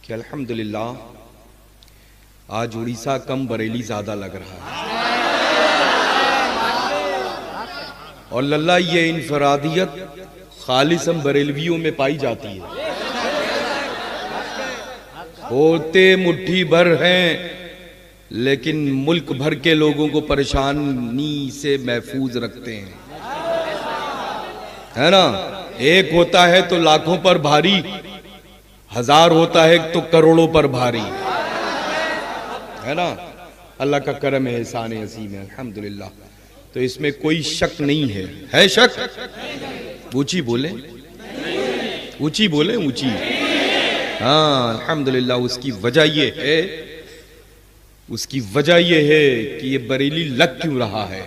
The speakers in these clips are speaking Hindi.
कि अल्हम्दुलिल्लाह आज उड़ीसा कम बरेली ज्यादा लग रहा है। और लल्ला ये इनफरादियत खालिसम बरेलवियों में पाई जाती है। होते मुट्ठी भर हैं लेकिन मुल्क भर के लोगों को परेशानी से महफूज रखते हैं, है ना। एक होता है तो लाखों पर भारी, हजार होता है तो करोड़ों पर भारी, है ना। अल्लाह का करम है, एहसान अज़ीम है अल्हम्दुलिल्लाह। तो इसमें कोई शक नहीं है शक? ऊंची बोले, ऊंची बोले, ऊंची। हाँ अल्हम्दुलिल्लाह। उसकी वजह ये है कि ये बरेली लग क्यों रहा है।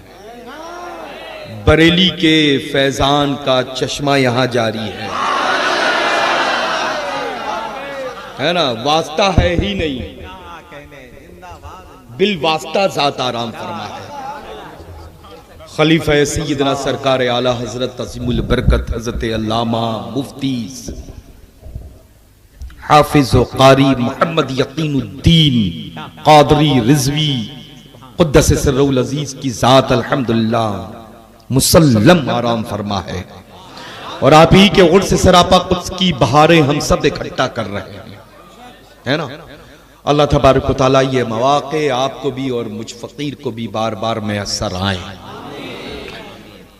बरेली के फैजान का चश्मा यहां जारी है ना। वास्ता है ही नहीं, बिल वास्ता ज़ात आराम फरमा है। खलीफा सैयदना सरकार आला हजरत अज़ीमुल बरकत हजरत अल्लामा मुफ्ती हाफिज व कारी मोहम्मद यकीनुद्दीन कादरी रिजवी क़ुद्दस सिर्रुल अज़ीज़ की ज़ात अल्हम्दुलिल्लाह मुसल्लम आराम फरमा है। और आप ही के गुण से सरापा कुद्स की बहारें हम सब इकट्ठा कर रहे हैं, है ना। अल्लाह तबारक व तआला ये मौक़े आपको भी और मुझ फ़कीर को भी बार बार मैसर आए।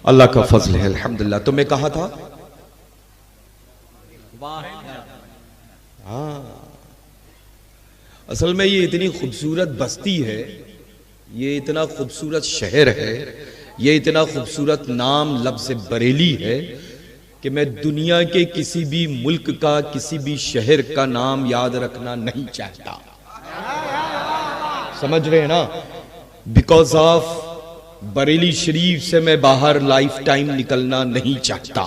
अल्लाह का फजल है अल्हम्दुलिल्लाह। तो मैं कहा था, हाँ असल में ये इतनी खूबसूरत बस्ती है, ये इतना खूबसूरत शहर है, ये इतना खूबसूरत नाम लफ्ज़ बरेली है कि मैं दुनिया के किसी भी मुल्क का, किसी भी शहर का नाम याद रखना नहीं चाहता। समझ रहे हैं ना। बिकॉज ऑफ बरेली शरीफ से मैं बाहर लाइफ टाइम निकलना नहीं चाहता।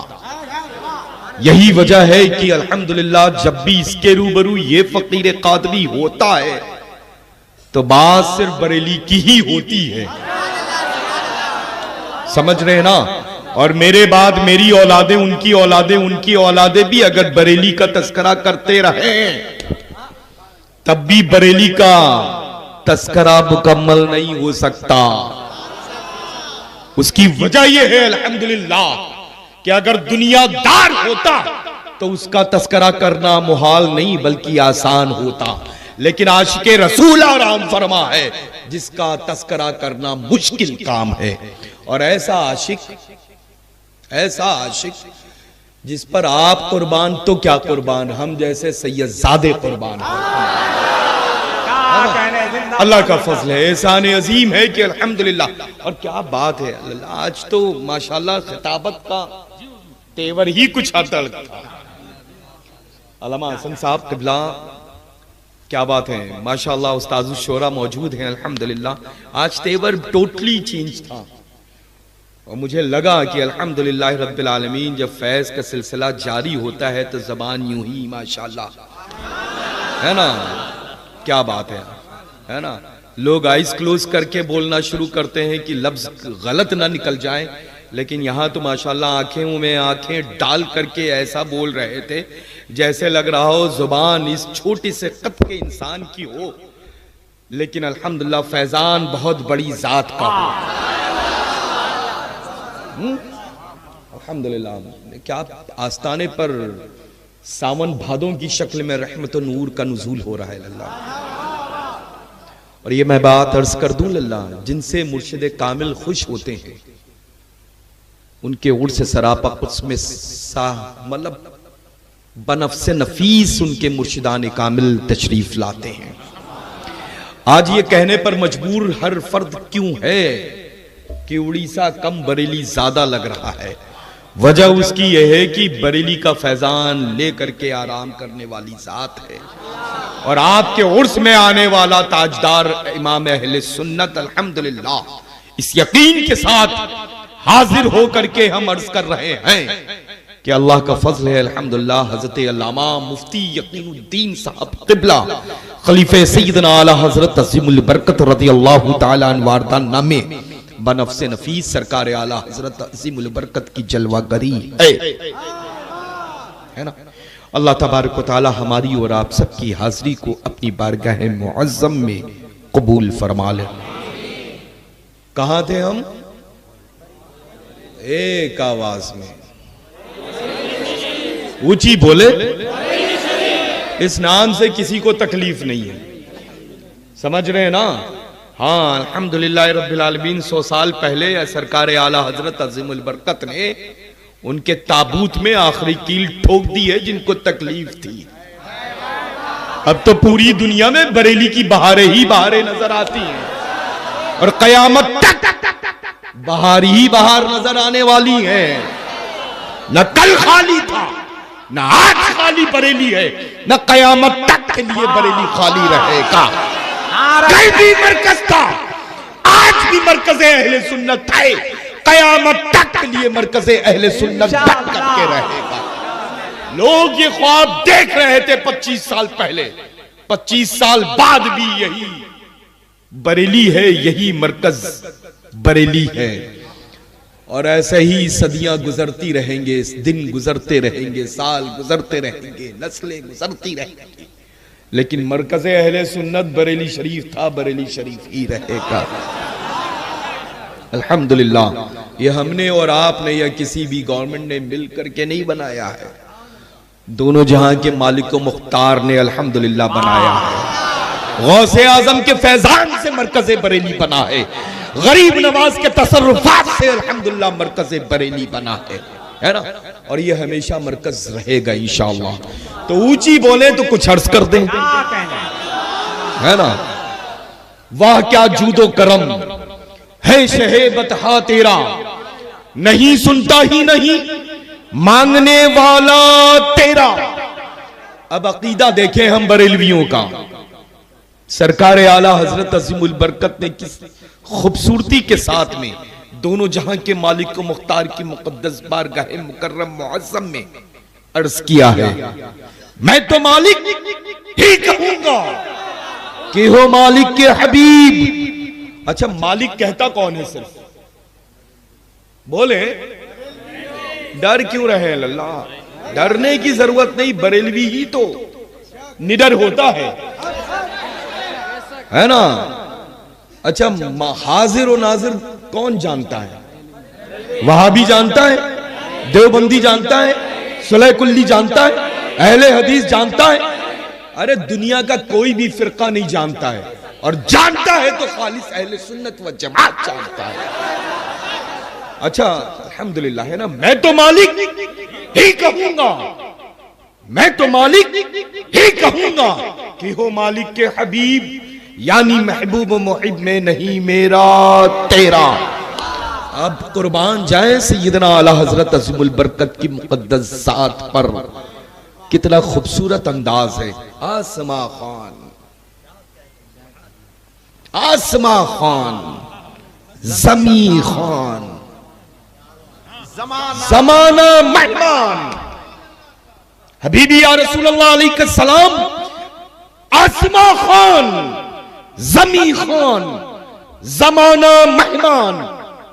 यही वजह है कि अल्हम्दुलिल्लाह जब भी इसके रूबरू ये फकीर कादरी होता है तो बात सिर्फ बरेली की ही होती है। समझ रहे हैं ना। और मेरे बाद मेरी औलादे, उनकी औलादे, उनकी औलादे भी अगर बरेली का तस्करा करते रहे तब भी बरेली का तस्करा मुकम्मल नहीं हो सकता। उसकी वजह यह है अल्हम्दुलिल्लाह कि अगर दुनियादार होता तो उसका तस्करा करना मुहाल नहीं बल्कि आसान होता। लेकिन आशिके रसूल आराम फरमा है जिसका तस्करा करना मुश्किल काम है। और ऐसा आशिक जिस पर आप कुर्बान तो क्या कुर्बान, हम जैसे सैयदजादे कुर्बान हैं। अल्लाह का फजल है, एहसान अजीम है कि अल्हम्दुलिल्लाह। और क्या बात है, आज तो माशाल्लाह खिताबत का तेवर ही कुछ अलग था। अल्लामा हसन साहब क़िबला, क्या बात है माशाल्लाह। उस्तादुश शोरा मौजूद हैं अल्हम्दुलिल्लाह। आज तेवर टोटली चेंज था और मुझे लगा कि अल्हम्दुलिल्लाह रब्बिल आलमीन जब फैज़ का सिलसिला जारी होता है तो ज़बान यूं ही माशाल्लाह, है ना। क्या बात है ना। लोग आइज क्लोज करके बोलना शुरू करते हैं कि लफ्ज गलत ना निकल जाए, लेकिन यहाँ तो माशाल्लाह आंखें में आंखें डाल करके ऐसा बोल रहे थे जैसे लग रहा हो जुबान इस छोटे से कद के इंसान की हो, लेकिन अल्हम्दुलिल्लाह फैजान बहुत बड़ी जात का हो। अल्हम्दुलिल्लाह। क्या आस्ताने पर सावन भादों की शक्ल में रहमत नूर का नुज़ूल हो रहा है लल्ला। और ये मैं बात अर्ज कर दूं लल्ला, जिनसे मुर्शिद कामिल खुश होते हैं उनके उड़ से सरापा कुछ में मतलब बनफ्से नफीस उनके मुर्शिदान कामिल तशरीफ लाते हैं। आज ये कहने पर मजबूर हर फर्द क्यों है कि उड़ीसा कम बरेली ज्यादा लग रहा है। वजह उसकी यह है कि बरेली का फैजान लेकर के आराम करने वाली जात है और आपके उर्स में आने वाला ताजदार इमाम अहले सुन्नत अल्हम्दुलिल्लाह। इस यकीन के साथ हाजिर होकर के हम अर्ज कर रहे हैं कि अल्लाह का फजल है अल्हम्दुलिल्लाह। हजरत अल्लामा मुफ्ती यकीनुद्दीन साहब क़िबला खलीफे सैयदना आला हजरत अज़ीमुल बरकत रज़ियल्लाहु ताला अन्हु वारदा नामे बनफ्से नफीस सरकार आला हजरत अज़ीमुल बरकत की जलवागरी है ना। अल्लाह तबारक व तआला हमारी और आप सबकी हाजिरी को अपनी बारगाह मुअज़्ज़म में कबूल फरमा ले। कहां थे हम? एक आवाज में ऊंची बोले, इस नाम से किसी को तकलीफ नहीं है, समझ रहे हैं ना? हाँ, अल्हम्दुलिल्लाह रब्बिल आलमीन 100 साल पहले सरकार आला हजरत अज़ीमुल बरकत ने उनके ताबूत में आखिरी कील ठोक दी है जिनको तकलीफ थी। अब तो पूरी दुनिया में बरेली की बहारें ही बहारें नजर आती हैं और कयामत तक बहार ही बहार नजर आने वाली है। न कल खाली था, न आज खाली बरेली है, न कयामत तक के लिए बरेली खाली रहेगा। कल भी मरकज था, आज भी मरकज अहले सुन्नत है, कयामत तक के लिए मरकज अहले सुन्नत तक करके रहेगा। लोग ये ख्वाब देख रहे थे 25 साल पहले, 25 साल बाद भी यही बरेली है, यही मरकज बरेली है। और ऐसे ही सदियां गुजरती रहेंगे, दिन गुजरते रहेंगे, साल गुजरते रहेंगे, नस्लें गुजरती रहेंगी, लेकिन मरकज अहले सुन्नत बरेली शरीफ था, बरेली शरीफ ही रहेगा। अल्हम्दुलिल्लाह, ये हमने और आपने या किसी भी गवर्नमेंट ने मिल करके नहीं बनाया है, दोनों जहां के मालिक व मुख्तार ने अल्हम्दुलिल्लाह बनाया है। गौसे आजम के फैजान से मरकज बरेली बना है, गरीब नवाज के तसर्रुफात से अल्हम्दुलिल्लाह मरकज बरेली बना है ना? और ये हमेशा मरकज रहेगा इंशाअल्लाह। तो ऊंची बोले तो कुछ अर्ज कर दें, है ना? वाह क्या जूदो करम है शहे बतहा तेरा, नहीं सुनता ही नहीं मांगने वाला तेरा। अब अकीदा देखें हम बरेलवियों का, सरकार आला हजरत अज़ीमुल बरकत ने किस खूबसूरती के साथ में दोनों जहां के मालिक को मुख्तार की मुकद्दस बारगाह मुकर्रम मुअज़्ज़म में अर्ज किया है, मैं तो मालिक ही कहूंगा कि हो मालिक के हबीब। अच्छा, मालिक कहता कौन है? सिर्फ बोले, डर क्यों रहे लल्ला? डरने की जरूरत नहीं, बरेलवी ही तो निडर होता है ना? अच्छा, हाजिर और नाजिर कौन जानता है? वहाबी जानता है, देवबंदी जानता है, सुलह कुल्ली जानता है, अहले हदीस जानता है। अरे दुनिया का कोई भी फिरका नहीं जानता है, और जानता है तो खालिस अहले सुन्नत व जमात जानता है। अच्छा, अल्हम्दुलिल्लाह, है ना? मैं तो मालिक ही कहूंगा, मैं तो मालिक ही कहूंगा कि हो मालिक के हबीब, यानी महबूब मुहिब में नहीं मेरा तेरा। अब कुर्बान जाए सैयदना आला हजरत अज़ीमुल बरकत की मुक़द्दस ज़ात पर, कितना खूबसूरत अंदाज है। आसमा खान, आसमा खान, जमी खान, जमाना मेहमान, हबीबी या रसूलल्लाह अलैहि सलाम, आसमा खान, जमी खान, जमाना मेहमान,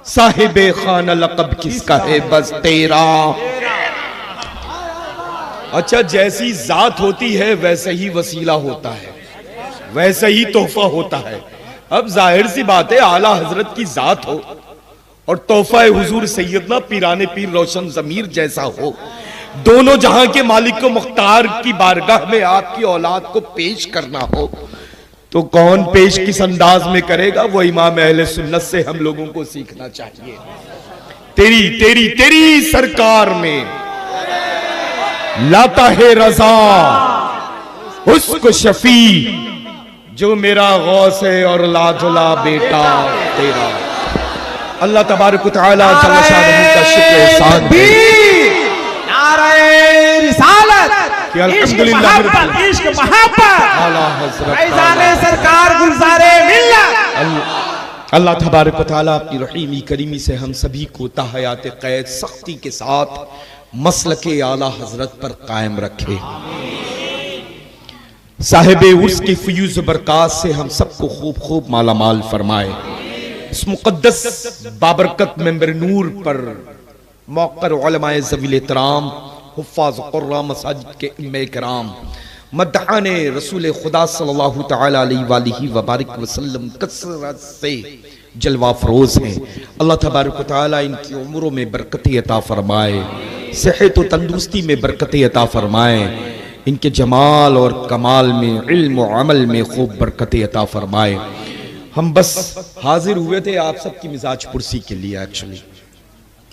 साहिबे खाना लक़ब किसका है? बस तेरा। अच्छा, जैसी जात होती है वैसे ही वसीला होता है, वैसे ही तोहफा होता है। अब जाहिर सी बात है, आला हजरत की जात हो और तोहफा हुजूर सैयदना पीराने पीर रोशन जमीर जैसा हो, दोनों जहां के मालिक को मुख्तार की बारगाह में आपकी औलाद को पेश करना हो, तो कौन पेश किस अंदाज में करेगा? वो इमाम अहले सुन्नत से हम लोगों को सीखना चाहिए। तेरी तेरी तेरी सरकार में लाता है रजा उसको शफी, जो मेरा गौस है और लाजुला बेटा तेरा। अल्लाह तबारक व तआला जल्ल शानहू का शुक्र एहसान है। नारे रिसालत, कि अल्हम्दुलिल्लाह इश्क मोहब्बत, आला हज़रत फैज़ाने सरकार गुलज़ारे मिल्लत। अल्लाह तबारक व तआला अपनी रहीमी करीमी से हम सभी को ताहयात क़ैद सख्ती के साथ मसलके आला हजरत पर कायम रखे। साहिबे उर्स की फ़यूज़ बरक़ात से हम सबको खूब खूब माला माल फरमाए। इस मुक़द्दस बाबरकत मेंबर नूर पर मौक़र उलमाए ज़वील एहतराम हुफ़ाज़ क़ुर्रा मसाजिद के इम्मे किराम मदहान रसूल खुदा सल्लल्लाहु तआला अलैहि व बारिक वसल्लम कसरत से जलवा फरोज हैं। अल्लाह तबारक व तआला इनकी उम्रों में बरकत अता फरमाए, सेहत व तंदुरुस्ती में बरकत अता फरमाए, इनके जमाल और कमाल में, इल्म और अमल में खूब बरकत अता फरमाए। हम बस हाजिर हुए थे आप सबकी मिजाज पुरसी के लिए एक्चुअली,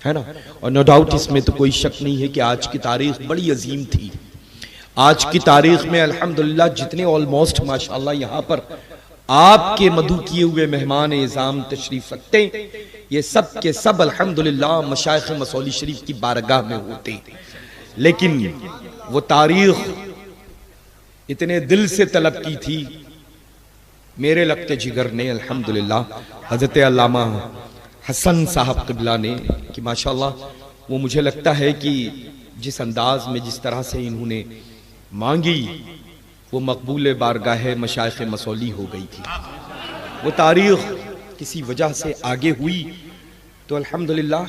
है ना। और नो डाउट इसमें तो कोई शक नहीं है कि आज की तारीख बड़ी अजीम थी। आज की तारीख में अल्हम्दुलिल्लाह जितने ऑलमोस्ट माशाअल्लाह यहाँ पर आपके मधु किए हुए मेहमान इज़ाम तशरीफ रखते, ये सब के सब अल्हम्दुलिल्लाह मशाइख मसौली शरीफ की बारगाह में होते। लेकिन वो तारीख इतने दिल से तलब की थी मेरे लगते जिगर ने अल्हम्दुलिल्लाह हज़रत अल्लामा हसन साहब क़िबला ने, कि माशाअल्लाह वो मुझे लगता है कि जिस अंदाज में जिस तरह से इन्होंने मांगी वो मकबूल बारगाह मशाइख मसौली हो गई थी। वो तारीख किसी वजह से आगे हुई तो अल्हम्दुलिल्लाह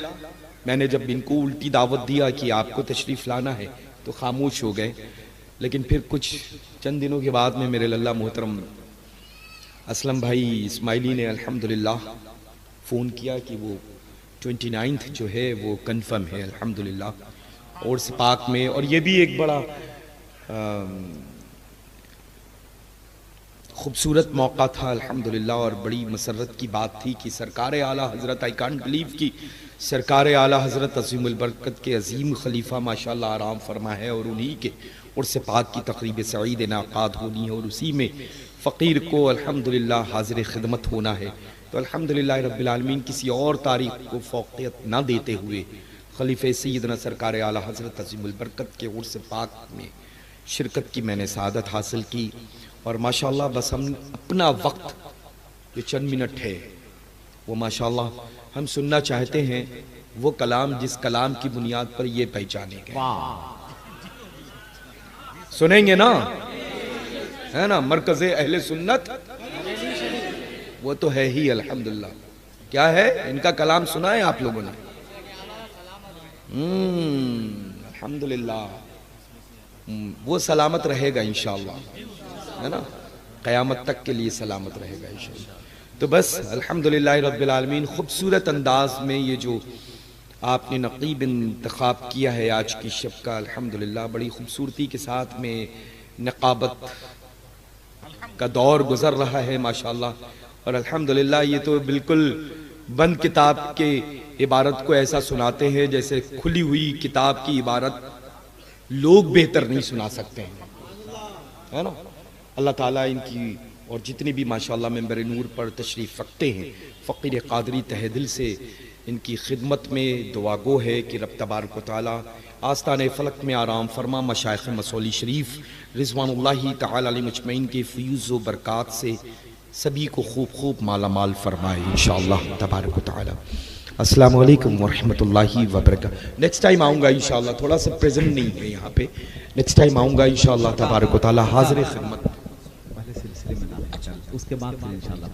मैंने जब इनको उल्टी दावत दिया कि आपको तशरीफ़ लाना है तो खामोश हो गए। लेकिन फिर कुछ चंद दिनों के बाद में मेरे लल्ला मोहतरम असलम भाई इस्माइली ने अल्हम्दुलिल्लाह फ़ोन किया कि वो 29 जो है वो कन्फर्म है अल्हम्दुलिल्लाह और सिपाक में। और ये भी एक बड़ा खूबसूरत मौका था अल्हम्दुलिल्लाह और बड़ी मसरत की बात थी कि सरकार आला हज़रत, आई कांट बिलीव कि सरकार आला हज़रत अज़ीमुल बरकत के अजीम खलीफा माशाअल्लाह आराम फरमा है और उन्हीं के उर्स पाक की तक़रीब सईद इनाक़ाद होनी है और उसी में फ़कीर को अल्हम्दुलिल्लाह हाज़िर खिदमत होना है। तो अल्हम्दुलिल्लाह रब्बिल आलमीन किसी और तारीख़ को फ़ौक़ियत ना देते हुए खलीफ़े सैयदना सरकार आला हज़रत अज़ीमुल बरकत के उर्स पाक में शिरकत की मैंने सआदत हासिल की। और माशाअल्लाह बस हम अपना वक्त जो चंद मिनट है वो माशाअल्लाह हम सुनना चाहते हैं, वो कलाम जिस कलाम की बुनियाद पर ये पहचाने गए। सुनेंगे ना, है ना। मरकज़े अहले सुन्नत वो तो है ही अल्हम्दुलिल्लाह। क्या है इनका कलाम सुना है आप लोगों ने? अल्हम्दुलिल्लाह वो सलामत रहेगा इंशाअल्लाह, है ना, क़यामत तक के लिए सलामत रहेगा इंशाअल्लाह। तो बस अल्हम्दुलिल्लाह रब्बिल आलमीन खूबसूरत अंदाज में ये जो आपने नक़ीब इंतखाब किया है आज की शब का, अल्हम्दुलिल्लाह बड़ी खूबसूरती के साथ में नक़ाबत का दौर गुज़र रहा है माशाअल्लाह। और अल्हम्दुलिल्लाह ये तो बिल्कुल बंद किताब के इबारत को ऐसा सुनाते हैं जैसे खुली हुई किताब की इबारत लोग बेहतर नहीं सुना सकते हैं, है ना। अल्लाह ताला इनकी और जितने भी माशाअल्लाह मेंबर नूर पर तशरीफ़ रखते हैं फ़कीर क़ादरी तहे दिल से इनकी खिदमत में दुआ गो है कि रब तबारक व तआला आस्ताने फ़लक में आराम फरमा मशाइख़ मसौली शरीफ रिज़वानुल्लाहि तआला अलैहि मजमईन के फ़यूज़ व बरक़ात से सभी को खूब खूब माला माल फरमाए इंशाअल्लाह तबारक व तआला। अस्सलाम वालेकुम व रहमतुल्लाहि व बरकातहू। नेक्स्ट टाइम आऊँगा इंशाअल्लाह, थोड़ा सा प्रेजेंट नहीं है यहाँ पे, नेक्स्ट टाइम आऊँगा इंशाअल्लाह तबारक व तआला हाज़िर खिदमत। उसके बाद फिर इंशाअल्लाह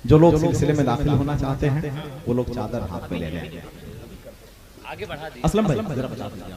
जो लोग सिलसिले में दाखिल होना चाहते हैं वो लोग चादर हाथ में ले लें। आगे बढ़ा दीजिए। असलम भाई जरा बता दीजिए,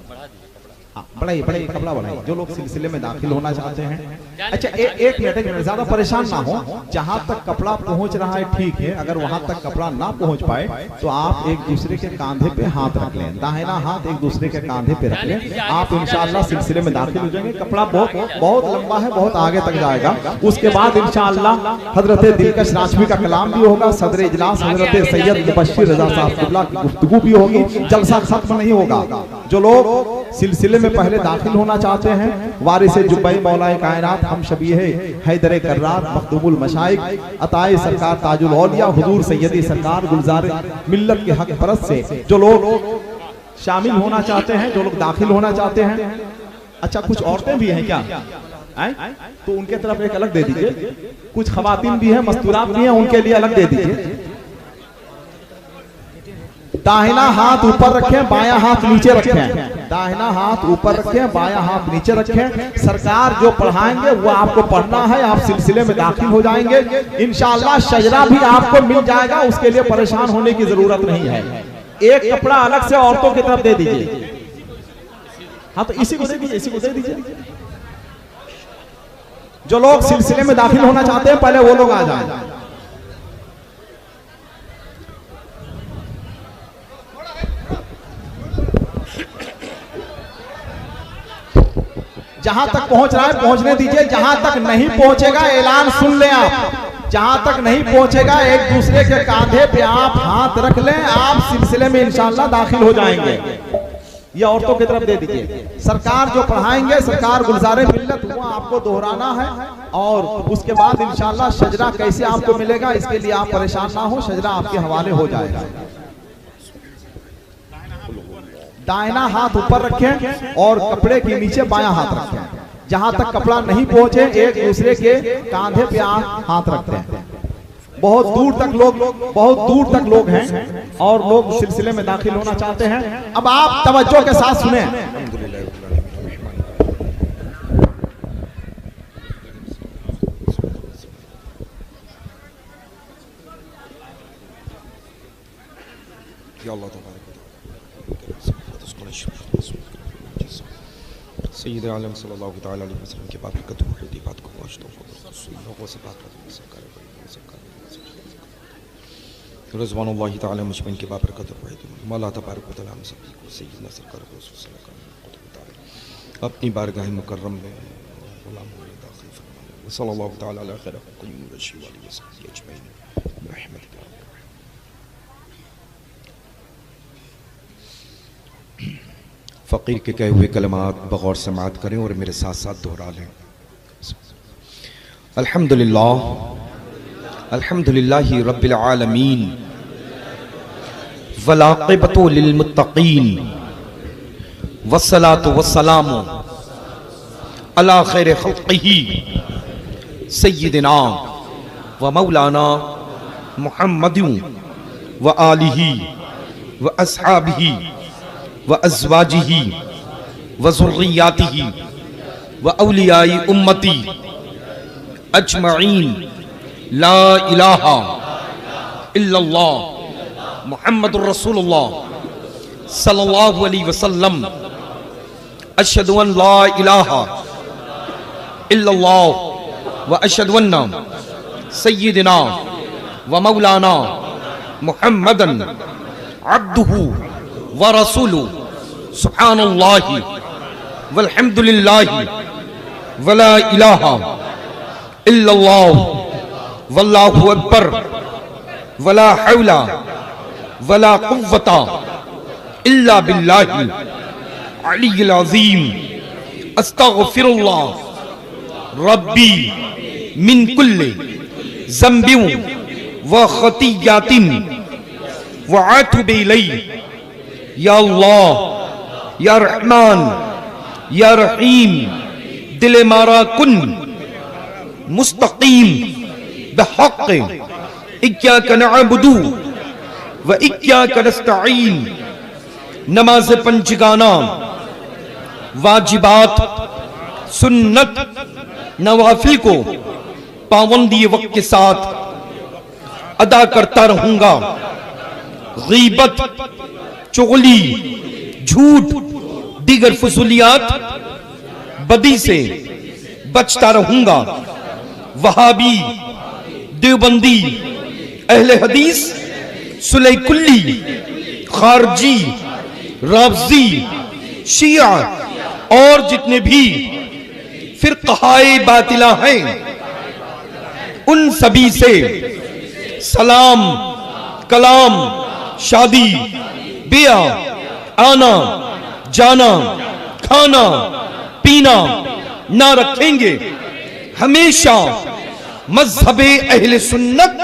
बढ़ाइए कपड़ा बढ़ाइए। जो लोग सिलसिले में दाखिल होना चाहते हैं, अच्छा एक मिनट ज्यादा परेशान ना हो, जहाँ तक कपड़ा पहुँच रहा है ठीक है, अगर वहाँ तक कपड़ा ना पहुँच पाए तो आप एक दूसरे के कांधे पे हाथ रख लें, दाहिना हाथ एक दूसरे के कांधे पे रख लें, आप इंशाअल्लाह सिलसिले में दाखिल हो जाएंगे। कपड़ा बहुत लंबा है, बहुत आगे तक जाएगा। उसके बाद इंशाअल्लाह हजरत दिलकश राजवी का कलाम भी होगा, सदर इजलास हजरत सैयद मुबश्शिर रजा साहब क़िबला की गुफ्तगू भी होगी, जलसा खत्म नहीं होगा। जो लोग सिलसिले में पहले दाखिल होना चाहते हैं, वारिस जुब्बई मौलाए कायनात हम शबीह हैदर कर्रार मखदूमुल मशाइख अताए सरकार ताजुल औलिया हुजूर सैयदी सरकार गुलजार मिल्लत के हक परस्त से जो लोग शामिल होना चाहते हैं, जो लोग दाखिल होना चाहते हैं, अच्छा कुछ औरतें भी हैं क्या तो उनके तरफ एक अलग दे दीजिए, कुछ खवातीन भी हैं, मस्तूरात भी हैं, उनके लिए अलग दे दीजिए। दाहिना हाथ ऊपर रखें, बायां हाथ नीचे रखें, दाहिना हाथ ऊपर रखें, बायां हाथ नीचे रखें। सरकार जो पढ़ाएंगे वो आपको पढ़ना है, आप सिलसिले में दाखिल हो जाएंगे इंशाअल्लाह। शजरा भी आपको मिल जाएगा, उसके लिए परेशान होने की जरूरत नहीं है। एक कपड़ा अलग से औरतों की तरफ दे दीजिए। हाँ तो इसी को दे दीजिए, इसी को दे दीजिए। जो लोग सिलसिले में दाखिल होना चाहते हैं पहले वो लोग आ जाएं। जहां तक पहुंच रहा है पहुंचने दीजिए, जहां तक नहीं पहुंचेगा ऐलान सुन लें आप। जहां तक नहीं पहुंचेगा एक दूसरे के कांधे पे आप हाथ रख लें, आप सिलसिले में इंशाल्लाह दाखिल हो जाएंगे। ये औरतों की तरफ दे दीजिए। सरकार जो पढ़ाएंगे, सरकार गुलजारे मिल्लत वो आपको दोहराना है, और उसके बाद इंशाल्लाह शजरा कैसे आपको मिलेगा इसके लिए आप परेशान ना हो, शजरा आपके हवाले हो जाएगा। दाहिना हाथ ऊपर रखें और कपड़े के नीचे बायां हाथ रखें। जहां तक कपड़ा नहीं पहुंचे एक दूसरे के कांधे पे आप हाथ रखते हैं। बहुत दूर तक लोग हैं और लोग सिलसिले में दाखिल होना चाहते हैं। अब आप तवज्जो के साथ सुने। सय्यद आलम सल्लल्लाहु तआला अलैहि वसल्लम के बाबरकत हुई बात को लोगों से बात रज़वानुल्लाहि तआला मुजमईन के बाबरकत मौला तबारक व तआला हम सभी को सय्यदना सरकार अपनी बारगाह मुकर्रम में गुलाम होने दाखिल फरमाए। सल्लल्लाहु तआला अला खैर क़य्यूम रशीद व सल्लल्लाहु अजमईन रहमतिक। फ़कीर के कहे हुए कलमात बगौर समात करें और मेरे साथ साथ दोहरा लें। अल्हम्दुलिल्लाह अल्हम्दुलिल्लाहि रब्बिल आलमीन वल आक़िबतु लिल मुत्तक़ीन वस्सलातु वस्सलामु अला खैरि खल्क़िही सय्यिदिना व मौलाना मुहम्मदिन व आलिही व अस्हाबिही व अज़वाजिही व ज़ुर्रियातिही व औलियाई उम्मती अजमईन ला इलाहा इल्लल्लाह मुहम्मदुर रसूलुल्लाह सल्लल्लाहु अलैहि वसल्लम अशहदु अन ला इलाहा इल्लल्लाह व अशहदु अन्ना सय्यिदना व मौलाना मुहम्मदन अब्दुहु व रसूलुहु सुब्हानल्लाहि वल्हम्दुलिल्लाहि वला इलाहा इल्लल्लाह वल्लाहु अकबर वला हौला वला कुव्वता इल्ला बिल्लाहिल अलीय्यिल अज़ीम। अस्तग़फिरुल्लाह रब्बी मिन कुल्लि ज़ंबिन व ख़तीयतिन व अतूबु इलैहि। या अल्लाह या रहमान या रहीम दिल मारा कुन मुस्तकीम बिहक़्क़ इय्याका नअबुदु व इय्याका नस्तईन। नमाज पंजगाना वाजिबात सुन्नत नवाफिल को पाबंदी वक्त के साथ अदा करता रहूंगा। गीबत चुगली झूठ दीगर फजूलियात बदी से बचता रहूंगा। वहाबी देवबंदी अहले हदीस सुले कुल्ली खारजी राफजी शिया और जितने भी फिरक़ाए बातिला हैं उन सभी से सलाम कलाम शादी ब्याह आना जाना खाना पीना ना रखेंगे। हमेशा मज़हबे अहले सुन्नत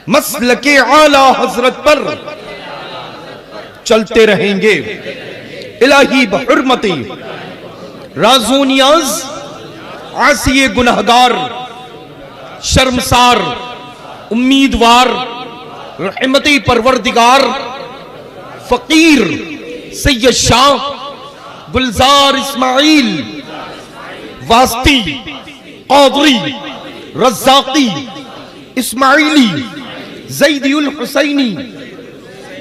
मसलके आला हजरत पर चलते रहेंगे। इलाही बहुर्मती राज़ोनियाज आसिये गुनहगार शर्मसार उम्मीदवार रहमती परवरदिगार फकीर सैयद शाह गुलजार इस्माइल वास्ती क़ादरी रज़्ज़ाक़ी इस्माइली ज़ैदी उल हुसैनी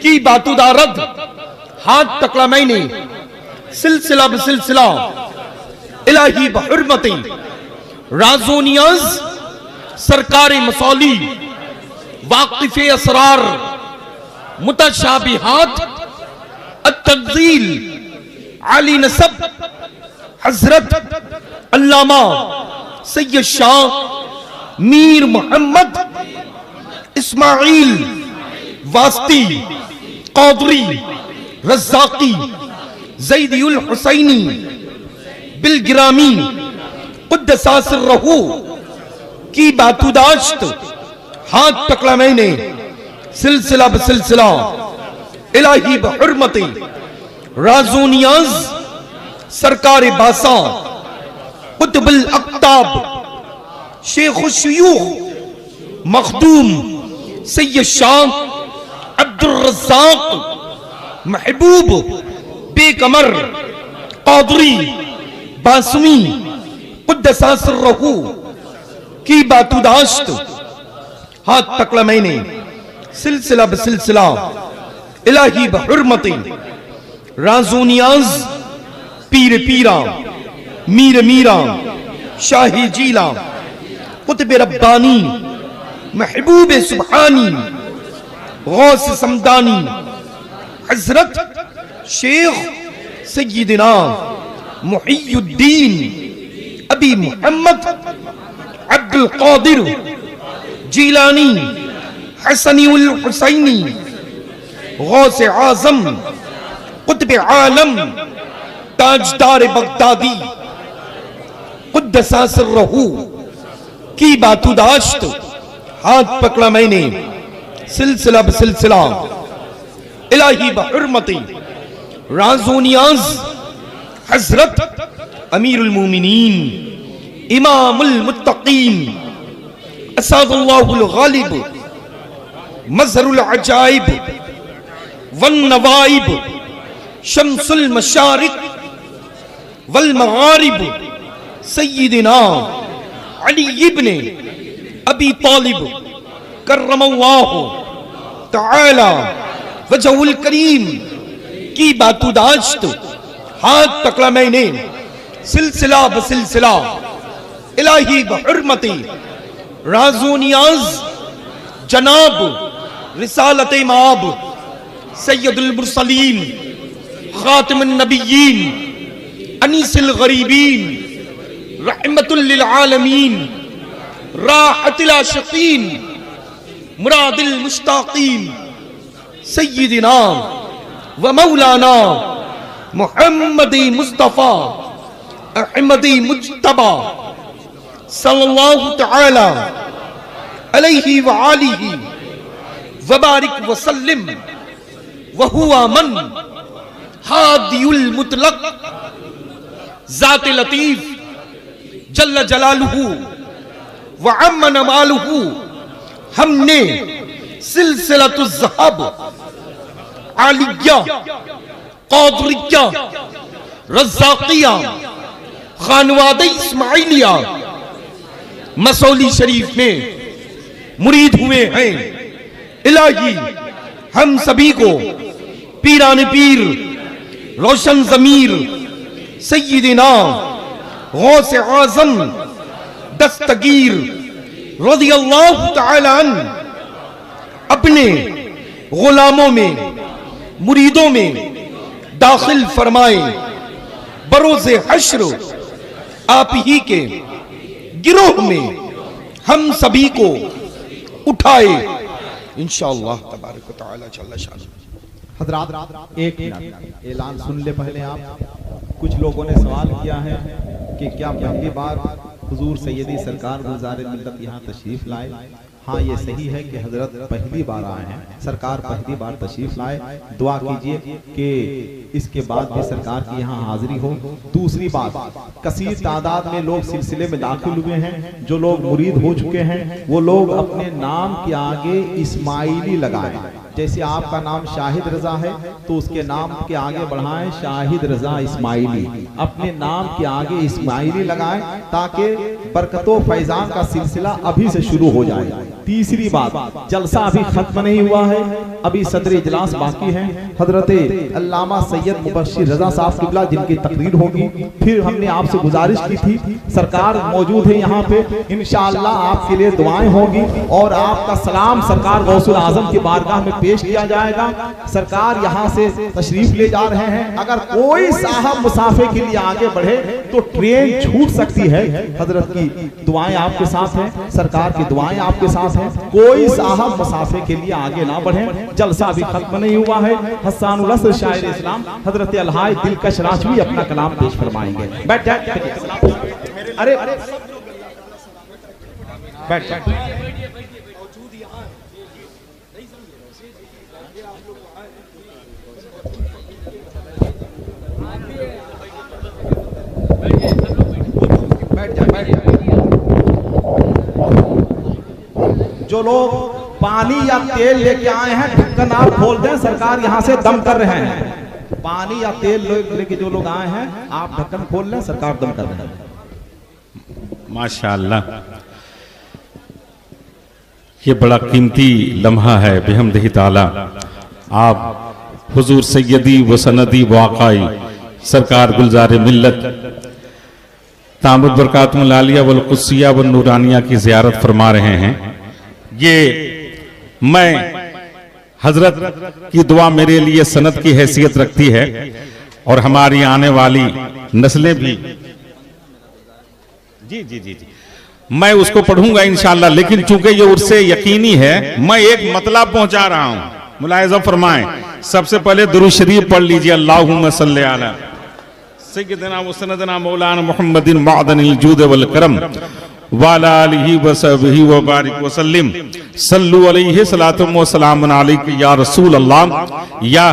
की बातुदारद हाथ पकड़ा मैंने सिलसिला बसिलसिला इलाही बहुरमती राज़ो नियाज़ सरकार मसौली वाक़िफ़े असरार मुतशाबिहात अत-तंज़ील आली नसब हज़रत अल्लामा सैयद शाह मीर मोहम्मद इस्माइल वास्ती क़ादरी रज़्ज़ाक़ी ज़ैदी उल हुसैनी बिलगिरामी क़ुद्दसा सिर्रहू की बातुदाश्त हाथ पकड़ा मैंने सिलसिला बसिलसिला इलाही बहुरमती राज़ो नियाज़ सरकार बासा कुतुबुल अक़ताब शेखुश शयूख़ मखदूम सैयद शाह अब्दुल रज़्ज़ाक़ महबूब बेकमर क़ादरी बासमी क़ुद्दसा सिर्रहू की बातुदाश्त हाथ पकड़ा मैंने सिलसिला बसिलसिला इलाही बहुरमती राज़ो नियाज़ पीर पीरा मीर मीरा शाही जीला कुतुब रब्बानी महबूब सुब्हानी गौस समदानी हज़रत शेख सय्यदना मुहियुद्दीन अबी मोहम्मद अब्दुल क़ादिर जीलानी हसनी उल हुसैनी गौस आज़म कुतुब आलम ताजदार बगदादी क़ुद्दसा सिर्रहू की बातुदाश्त हाथ पकड़ा मैंने सिलसिला बसिलसिला इलाही बहुरमती राज़ो नियाज़ हज़रत अमीरुल मोमिनीन इमामुल मुत्तक़ीन असदुल्लाहुल गालिब मज़हरुल अजाइब वन नवाइब शम्सुल मशारिक वल मगारिब सय्यदना अली इब्ने अबी तालिब कर्रमल्लाहु तआला वजहुल करीम की बातुदाश्त हाथ पकड़ा मैंने सिलसिला बसिलसिला इलाही बहुरमती राज़ो नियाज़ जनाब रिसालत माब सैयदुल मुरसलीन खातिमुन नबिय्यीन अनीसुल गरीबीन रहमतुल लिल आलमीन राहतुल आशिकीन मुरादिल मुश्ताकीन सय्यदना व मौलाना मुहम्मदी मुस्तफ़ा अहमदी मुज्तबा सल्लल्लाहु तआला अलैहि व आलिहि व बारिक व सल्लिम व हुवा मन हादियुल मुतलक ज़ात लतीफ़ जल्ल जलालुहु व अम्मा नमालुहु हमने सिलसिलतुल ज़हब आलिया क़ादरिया रज़्ज़ाक़िया खानवादे इस्माइलिया मसौली शरीफ में मुरीद हुए हैं। इलाही हम सभी को पीरान पीर रोशन ज़मीर सय्यदना गौस आज़म दस्तगीर रज़ियल्लाहु तआला अन्हु अपने गुलामों में मुरीदों में दाखिल फरमाए। बरोज़े हश्र आप ही के गिरोह में हम सभी को उठाए इंशाअल्लाह तबारक व तआला जल्ल शान। हज़रात एक मिनट ऐलान सुन ले पहले आप। कुछ लोगों ने सवाल किया है कि क्या पहली बार हुजूर सैयदी सरकार गुज़ारे मिल्लत यहाँ तशरीफ लाए। हाँ, ये सही है कि हजरत पहली बार आए हैं, सरकार पहली बार तशरीफ लाए। दुआ कीजिए कि इसके बाद भी सरकार की यहाँ हाजिरी हो। दूसरी बात, कसीर तादाद में लोग सिलसिले में दाखिल हुए हैं। जो लोग मुरीद हो चुके हैं वो लोग अपने नाम के आगे इस्माइली लगाएं। जैसे आपका नाम शाहिद रजा है तो उसके नाम के आगे बढ़ाएं शाहिद रजा इस्माइली, अपने नाम के आगे इस्माइली लगाएं ताकि बरकतो फैजान का सिलसिला अभी से शुरू हो जाए। तीसरी बात, जलसा अभी खत्म नहीं हुआ है, अभी सदर इजलास बाकी है। हजरत अल्लामा सैयद मुबश्शिर रजा साहब किबला जिनकी तकरीर होगी। फिर हमने आपसे गुजारिश की थी, सरकार मौजूद है यहाँ पे, इंशाअल्लाह आपके लिए दुआएं होगी और आपका सलाम सरकार गौसुल आजम की बारगाह में पेश किया जाएगा। सरकार यहाँ से तशरीफ ले जा रहे हैं, अगर कोई साहब मुसाफे के लिए आगे बढ़े तो ट्रेन छूट सकती है। हजरत की दुआएं आपके साथ हैं, सरकार की दुआएं आपके साथ हैं। कोई साहब मुसाफे के लिए आगे ना बढ़े, जलसा अभी खत्म नहीं हुआ है। हस्सानुल असर शायर इस्लाम हजरत अलहाय दिलकश राजवी अपना कलाम पेश फरमाएंगे। बैठ जाए, अरे बैठ जाए। जो लोग पानी या तेल लेके आए हैं ढक्कन आप खोल दें, सरकार यहाँ से दम कर रहे हैं। पानी या तेल लेके जो लोग आए हैं आप ढक्कन खोल लें, सरकार दम कर रहे हैं। माशाअल्लाह, ये बड़ा कीमती लम्हा है बिहम्दिही ताला। आप हुजूर सैयदी व सनदी वाक़ई सरकार गुलजार मिल्लत तामद बरकातुल आलिया वल कुद्सिया व नूरानिया की ज़ियारत फरमा रहे हैं। ये मैं हजरत की दुआ मेरे लिए सनद की हैसियत रखती है और हमारी आने वाली नस्लें भी जी जी जी जी मैं उसको पढ़ूंगा इंशाअल्लाह। लेकिन चूंकि ये उससे यकीनी है, मैं एक मतलब पहुंचा रहा हूं, मुलाहिज़ा फरमाएं। सबसे पहले दुरूद शरीफ पढ़ लीजिए, अल्लाहुम्मा सल्ली अला सय्यिदना व सनदना मौलाना मुहम्मदिन मअदनिल जूद वल करम वाला आलिही व सहबिही व बारिक व सल्लिम सल्लु अलैहि सलातुम व सलामुन अलैका या रसूल अल्लाह या